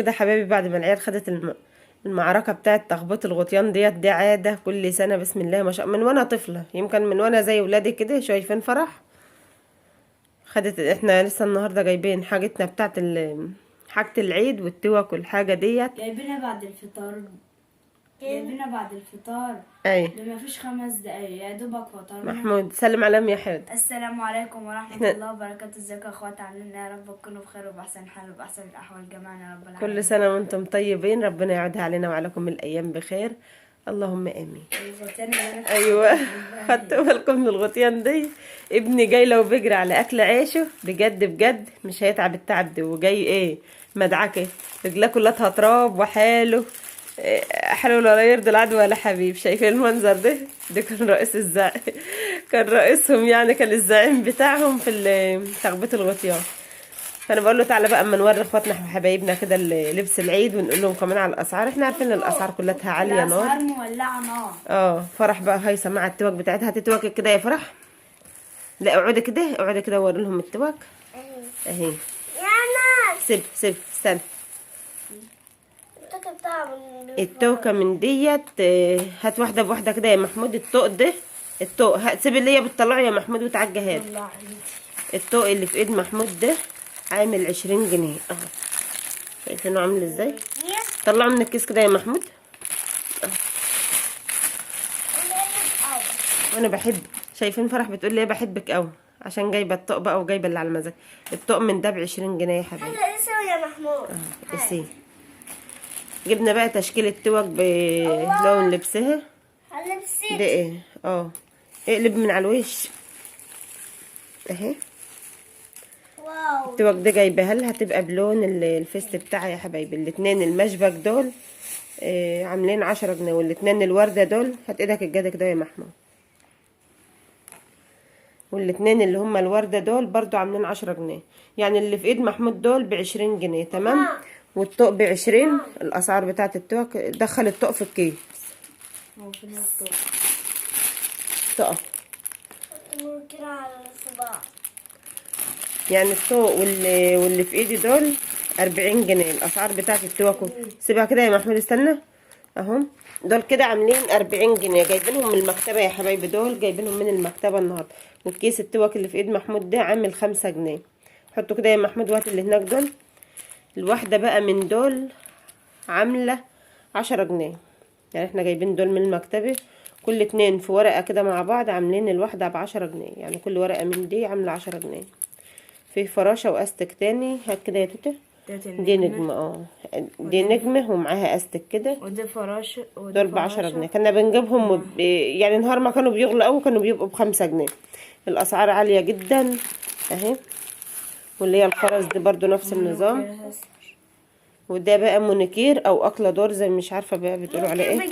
كده حبايبي، بعد ما العيال خدت المعركة بتاعت تخبيط الغطيان دي عادة كل سنة بسم الله ما شاء الله، من وانا طفلة يمكن من وانا زي ولادي كده شايفين فرح. احنا لسه النهاردة جايبين حاجتنا بتاعت حاجة العيد والتوك والحاجة ديت جايبينها بعد الفطار. اي ده ما فيش 5 دقايق يا دوبك فطرنا. محمود سلم عليهم يا حود. السلام عليكم ورحمة الله وبركاته. ازيكم يا اخوات؟ عاملين ايه؟ يا رب تكونوا بخير وبأحسن حال وبأحسن الأحوال جميعا يا رب العالمين. كل سنة وانتم طيبين، ربنا يعودها علينا وعليكم الأيام بخير، اللهم آمين. ايوه خدتوا بالكم من الغطيان دي؟ ابني جاي لو بيجري على اكل عيشه بجد بجد مش هيتعب التعب ده، وجاي ايه مدعكه رجلاه كلها تراب وحاله حلو ولا يرضي العدو ولا حبيب. شايفين المنظر ده كان رئيس كان رئيسهم يعني، كان الزعيم بتاعهم في تخبيط الغطيان. فانا بقول له تعالى بقى اما نوري اخواتنا وحبايبنا كده لبس العيد، ونقول لهم كمان على الاسعار. احنا عارفين ان الاسعار كلها عاليه نار، الأسعار مولعة نار. فرح بقى هيثم مع التوك بتاعتها. هتتوكل كده يا فرح؟ لا اقعدي كده وري لهم التوك اهي. سيب استنى. التوكه من ديت هات واحده بواحده كده يا محمود. الطوق هتسيب اللي هي بتطلعه يا محمود وتعجى. هذا الطوق اللي في ايد محمود ده عامل 20 جنيه اهو. شايفينه عامل ازاي؟ طلعه من الكيس كده يا محمود. وانا بحب. شايفين فرح بتقول لي بحبك قوي عشان جايبه الطوق بقى وجايبه اللي على المزاج. الطوق من ده ب20 جنيه يا حبيبي. يا محمود اسي جبنا بقى تشكيله توك بلون لبسها. ده ايه؟ اقلب من على الوش اهي. التوك ده جايبها لها هتبقى بلون الفيست بتاعها يا حبايبي. الاتنين المشبك دول عاملين 10 جنيه، والاتنين الوردة دول هات ايدك الجدك ده يا محمود. والاتنين اللي هما الوردة دول برضو عاملين 10 جنيه. يعني اللي في ايد محمود دول ب20 جنيه تمام. والطوق ب20. الاسعار بتاعت التوك. دخل الطوق في الكيس. طوق يعني الطوق واللي في ايدي دول 40 جنيه الاسعار بتاعت التوك. سيبها كده يا محمود استنى اهم. دول كده عاملين 40 جنيه جايبينهم من المكتبه يا حبايبي. دول جايبينهم من المكتبه النهارده. والكيس التوك اللي في ايد محمود ده عامل 5 جنيه. حطوا كده يا محمود وهات اللي هناك دول. الواحده بقى من دول عامله 10 جنيه. يعني احنا جايبين دول من المكتبه، كل اتنين في ورقه كده مع بعض عاملين الواحده ب10 جنيه. يعني كل ورقه من دي عامله 10 جنيه. في فراشه واستك تاني. هات كده يا توته. دي نجمه دي نجمه ومعاها استك كده. ودي فراشه دول ب10 جنيه. كنا بنجيبهم يعني نهار ما كانوا بيغلوا قوي كانوا بيبقوا ب5 جنيه. الاسعار عاليه جدا اهي. واللي هي الخرز دي برضو نفس النظام. وده بقى مونيكير او اكله دور زي مش عارفه بقى بتقولوا عليه ايه.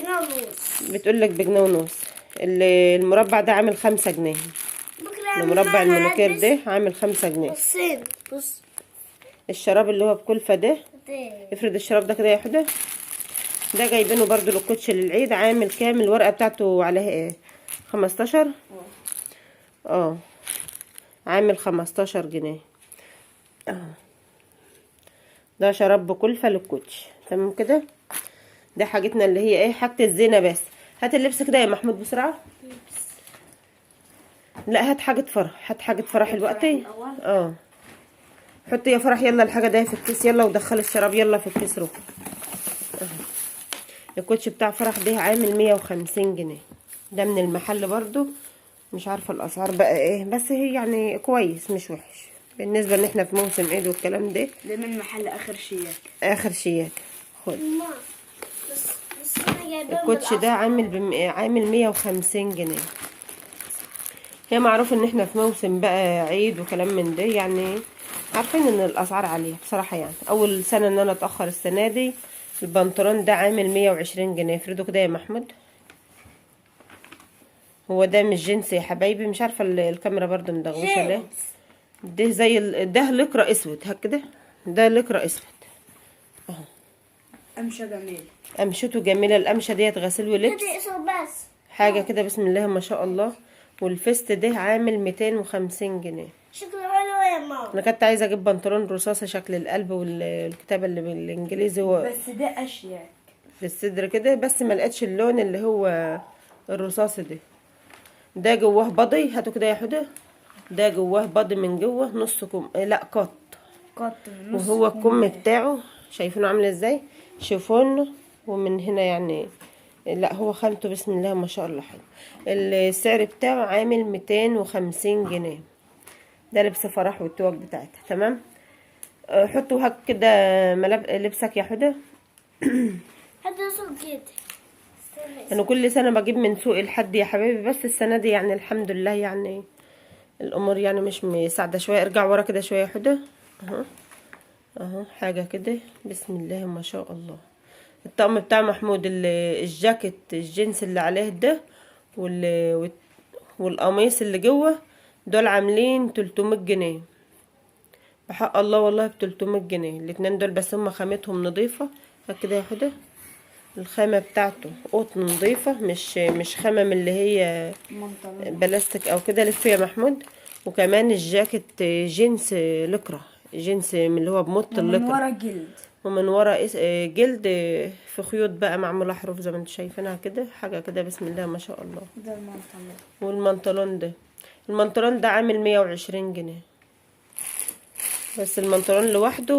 بتقولك بجنيه ونص. المربع ده عامل 5 جنيه. المربع المونيكير ده عامل 5 جنيه. بص الشراب اللي هو بكلفه ده. افرد الشراب ده كده يا حده. ده جايبينه برضو للكوتش للعيد. عامل كام الورقه بتاعته عليها ايه 15. عامل 15 جنيه. ده شراب بكلفه للكوتش تمام كده. ده حاجتنا اللي هي ايه حاجه الزينه بس. هات اللبس كده يا محمود بسرعه. لا هات حاجه فرح دلوقتي. حطي يا فرح يلا الحاجه ده في الكيس يلا، ودخل الشراب يلا في الكيس روح. الكوتش بتاع فرح ده عامل 150 جنيه. ده من المحل برضو. مش عارفه الاسعار بقى ايه، بس هي يعني كويس مش وحش بالنسبه ان احنا في موسم عيد والكلام ده. ده من محل اخر شياك. خد الكوتش ده عامل 150 جنيه. هي معروف ان احنا في موسم بقى عيد وكلام من ده، يعني عارفين ان الاسعار عاليه بصراحه. يعني اول سنه ان انا اتاخر السنه دي. البنطلون ده عامل 120 جنيه. افرده كده يا محمود. هو ده مش جنس يا حبايبي. مش عارفه الكاميرا برضو مدغوشه ليه. ده زي ده لقرا اسود هكذا. ده لقرا اسود اهو. قمشه جميله. قمشته جميله. القمشه ديت غسيل ولبس حاجه كده بسم الله ما شاء الله. والفست ده عامل 250 جنيه. شكله حلو يا انا كنت عايزه اجيب بنطلون رصاصي شكل القلب والكتابه اللي بالانجليزي هو بس ده اشياء في الصدر كده، بس ما لقيتش اللون اللي هو الرصاصي ده. ده جواه بضي، هاتوا كده يا حده. ده جواه بضي من جوه نص كم، لا قط. قط من نص وهو الكم كم. بتاعه شايفينه عامل ازاي، شيفون. ومن هنا يعني لا هو خامته بسم الله ما شاء الله حلو. السعر بتاعه عامل 250 جنيه. ده لبس فرح والتوج بتاعتها تمام. حطوا هك كده لبسك يا حده. هذا صوت كده. انا كل سنه بجيب من سوق الحد يا حبايبي، بس السنه دي يعني الحمد لله يعني الامور يعني مش مساعده شويه. ارجع ورا كده شويه يا حده. اهو اهو حاجه كده بسم الله ما شاء الله. الطقم بتاع محمود الجاكيت الجينز اللي عليه ده والقميص اللي جوه دول عاملين 300 جنيه. بحق الله والله ب 300 جنيه الاتنين دول، بس هم خامتهم نظيفه كده يا حده. الخامة بتاعته قطن نظيفة، مش خامة من اللي هي بلاستيك او كده. لف يا محمود. وكمان الجاكيت جينز لكرة، جينز من اللي هو بمط من اللكرة، ورا جلد. ومن ورا جلد في خيوط بقى معمولة حروف زي ما انتوا شايفينها كده. حاجة كده بسم الله ما شاء الله. ده المنطلون. والمنطلون ده عامل 120 جنيه، بس المنطلون لوحده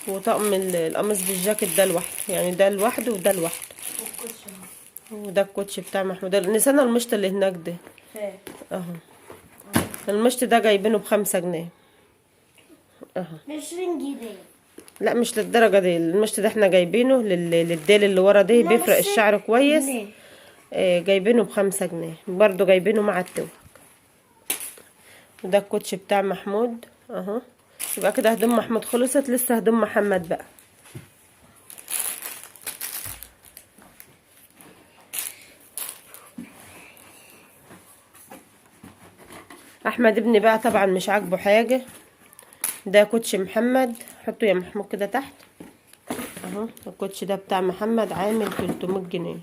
وطقم القميص بالجاكيت ده لوحده، يعني ده لوحده وده لوحده. وده الكوتش بتاع محمود. نسينا المشط اللي هناك ده اهو. المشط ده جايبينه ب5 جنيه اهو. 20 جنيه. لا مش للدرجه دي. المشط ده احنا جايبينه للديل اللي ورا ده بيفرق الشعر كويس. جايبينه ب5 جنيه برضو، جايبينه مع التوك. وده الكوتش بتاع محمود اهو. يبقى كده هدوم محمود خلصت، لسه هدوم محمد بقى. احمد ابني بقى طبعا مش عاجبه حاجه. ده كوتش محمد، حطه يا محمود كده تحت اهو. الكوتش ده بتاع محمد عامل 300 جنيه.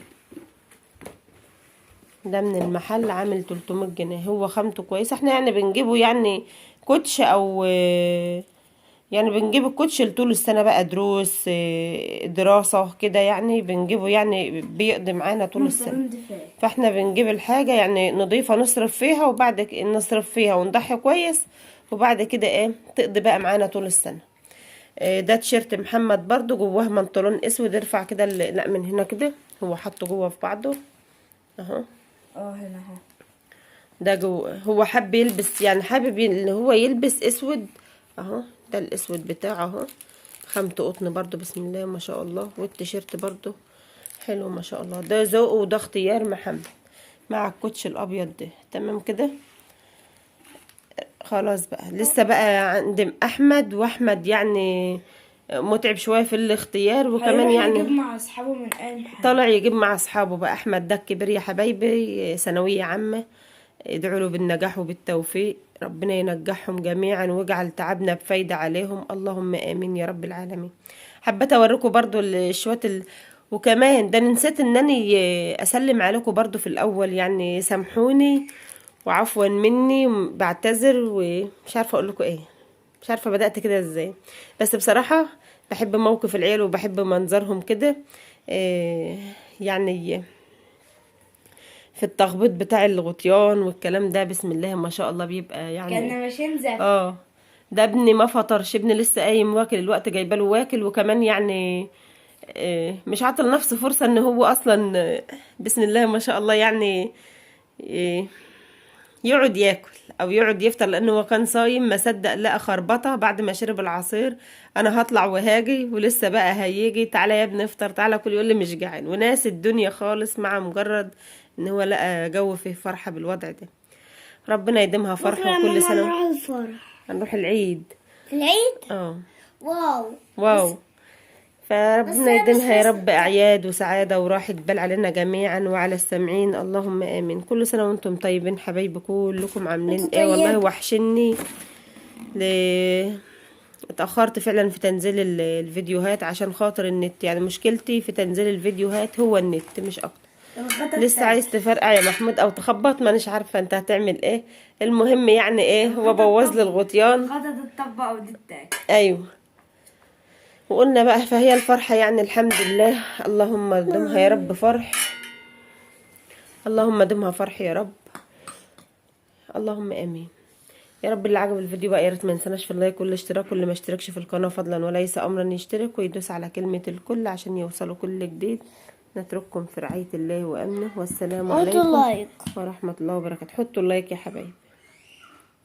ده من المحل عامل 300 جنيه. هو خامته كويسه. احنا يعني بنجيبه يعني كوتش او يعني بنجيب الكوتش لطول السنه بقى، دروس دراسه كده يعني بنجيبه، يعني بيقضي معانا طول السنه. فاحنا بنجيب الحاجه يعني نضيفه نصرف فيها، وبعد نصرف فيها ونضحي كويس، وبعد كده ايه تقضي بقى معانا طول السنه. ده تيشيرت محمد برضو جواه منطلون اسود. ارفع كده لا من هنا كده، هو حطه جوه في بعضه اهو. هنا اهو. ده جوه هو حب يلبس، يعني حابب اللي هو يلبس اسود اهو. ده الاسود بتاعه اهو. خامته قطن برضو بسم الله ما شاء الله. والتيشيرت برضو حلو ما شاء الله. ده ذوقه وده اختيار محمد مع الكوتش الابيض ده تمام كده. خلاص بقى لسه بقى عند احمد. واحمد يعني متعب شويه في الاختيار، وكمان يعني يجيب مع اصحابه من اي محل. طالع يجيب مع اصحابه بقى. احمد ده الكبير يا حبايبي، ثانويه عامه. ادعوا له بالنجاح وبالتوفيق، ربنا ينجحهم جميعا ويجعل تعبنا بفايده عليهم، اللهم امين يا رب العالمين. حبيت اوريكم برضو الشوات وكمان ده نسيت انني اسلم عليكم برضو في الاول، يعني سامحوني وعفوا مني، بعتذر ومش عارفه اقول لكم ايه. مش عارفه بدات كده ازاي، بس بصراحه بحب موقف العيال وبحب منظرهم كده. يعني في التخبيط بتاع الغطيان والكلام ده بسم الله ما شاء الله بيبقى يعني كنا ماشيين زي ده ابني ما فطرش، ابني لسه قايم واكل الوقت، جايباله واكل. وكمان يعني مش عاطل نفسه فرصه ان هو اصلا بسم الله ما شاء الله يعني يقعد ياكل او يقعد يفطر، لانه هو كان صايم. ما صدق لقى خربطه بعد ما شرب العصير. انا هطلع وهاجي ولسه بقى هيجي، تعالى يا ابني افطر، تعالى كل، يقول لي مش جعان. وناس الدنيا خالص مع مجرد ان هو لقى جو فيه فرحه بالوضع ده. ربنا يديمها فرحه وكل سنه. نروح الفرح. هنروح العيد. العيد. واو. فربنا يديمها يا رب اعياد وسعاده وراحه بال علينا جميعا وعلى السامعين، اللهم امين. كل سنه وانتم طيبين حبايبي، كلكم عاملين ايه؟ والله وحشني. اتاخرت فعلا في تنزيل الفيديوهات عشان خاطر النت، يعني مشكلتي في تنزيل الفيديوهات هو النت مش اكتر. لسه عايز تفرقع يا محمود او تخبط، مانيش عارفه انت هتعمل ايه. المهم يعني ايه، هو بوظ لي الغطيان. غدا تطبق او تتاكل. ايوه. وقلنا بقى فهي الفرحه يعني الحمد لله. اللهم دمها يا رب فرح، اللهم دمها فرح يا رب، اللهم امين يا رب. اللي عجب الفيديو بقى يا ريت ما ينساناش في اللايك والاشتراك، واللي ما اشتركش في القناه فضلا وليس امرا يشترك ويدوس على كلمه الكل عشان يوصلوا كل جديد. نترككم في رعايه الله وامنه، والسلام حطوا عليكم لايك. ورحمه الله وبركاته. حطوا اللايك يا حبايبي.